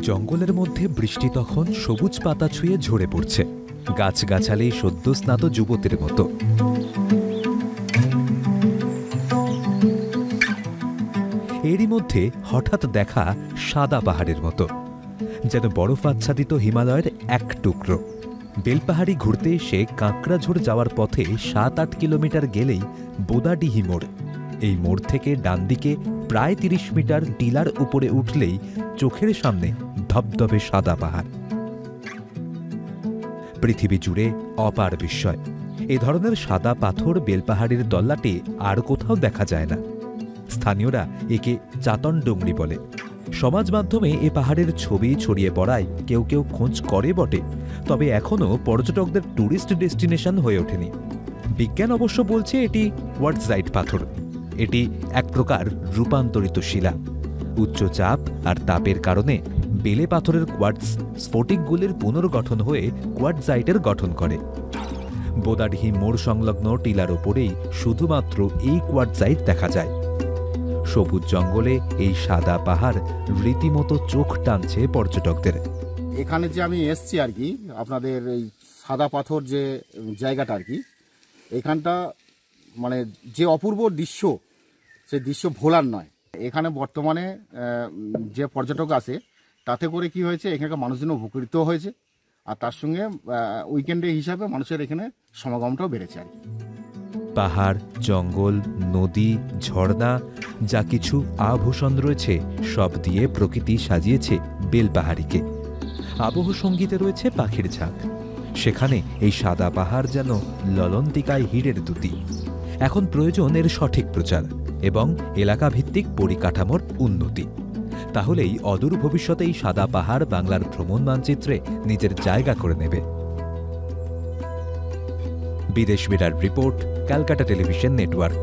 জঙ্গলের মধ্যে বৃষ্টি তখন সবুজ পাতা ছুঁয়ে ঝরে পড়ছে, গাছগাছালি সদ্যস্নাত যুবতীর মতো। এরই মধ্যে হঠাৎ দেখা সাদা পাহাড়ের মতো, যেন বরফ আচ্ছাদিত হিমালয়ের এক টুকরো। বেলপাহাড়ি ঘুরতে এসে কাঁকড়াঝোড় যাওয়ার পথে 7-8 কিলোমিটার গেলেই বোদাডিহি মোড়। এই মোড় থেকে ডান দিকে প্রায় 30 মিটার টিলার উপরে উঠলেই চোখের সামনে ধবধবে সাদা পাহাড়। পৃথিবী জুড়ে অপার বিস্ময়। এ ধরনের সাদা পাথর বেলপাহাড়ির তল্লাটে আর কোথাও দেখা যায় না। স্থানীয়রা একে চাতন ডুংরি বলে। সমাজ মাধ্যমে এ পাহাড়ের ছবি ছড়িয়ে পড়ায় কেউ কেউ খোঁজ করে বটে, তবে এখনও পর্যটকদের ট্যুরিস্ট ডেস্টিনেশন হয়ে ওঠেনি। বিজ্ঞান অবশ্য বলছে এটি কোয়ার্টজাইট পাথর। এটি এক প্রকার রূপান্তরিত শিলা। উচ্চ চাপ আর তাপের কারণে বেলে পাথরের কোয়ার্টজ স্ফটিকগুলির পুনর্গঠন হয়ে কোয়ার্টজাইটের গঠন করে। বোদাডিহি মোড় সংলগ্ন টিলার ওপরেই শুধুমাত্র এই কোয়ার্টজাইট দেখা যায়। সবুজ জঙ্গলে এই সাদা পাহাড় রীতিমতো চোখ টানছে পর্যটকদের। এখানে যে আমি এসছি আর কি, আপনাদের এই সাদা পাথর যে জায়গাটা আর কি, এখানটা মানে যে অপূর্ব দৃশ্য, সেই দৃশ্য ভোলার নয়। এখানে বর্তমানে যে পর্যটক আসে তাতে করে কি হয়েছে, এখানকার মানুষজন উপকৃত হয়েছে, আর তার সঙ্গে উইকেন্ডে হিসাবে মানুষের এখানে সমাগমটাও বেড়েছে আর কি। পাহাড়, জঙ্গল, নদী, ঝর্ণা, যা কিছু আভূষণ রয়েছে সব দিয়ে প্রকৃতি সাজিয়েছে বেলপাহাড়িকে। আবহ সঙ্গীতে রয়েছে পাখির ঝাঁক। সেখানে এই সাদা পাহাড় যেন ললন্তিকায় হীরের দুটি। এখন প্রয়োজন এর সঠিক প্রচার এবং এলাকাভিত্তিক পরিকাঠামোর উন্নতি। তাহলেই অদূর ভবিষ্যতে এই সাদা পাহাড় বাংলার ভ্রমণ মানচিত্রে নিজের জায়গা করে নেবে। বিদেশ বিরার রিপোর্ট, ক্যালকাটা টেলিভিশন নেটওয়ার্ক।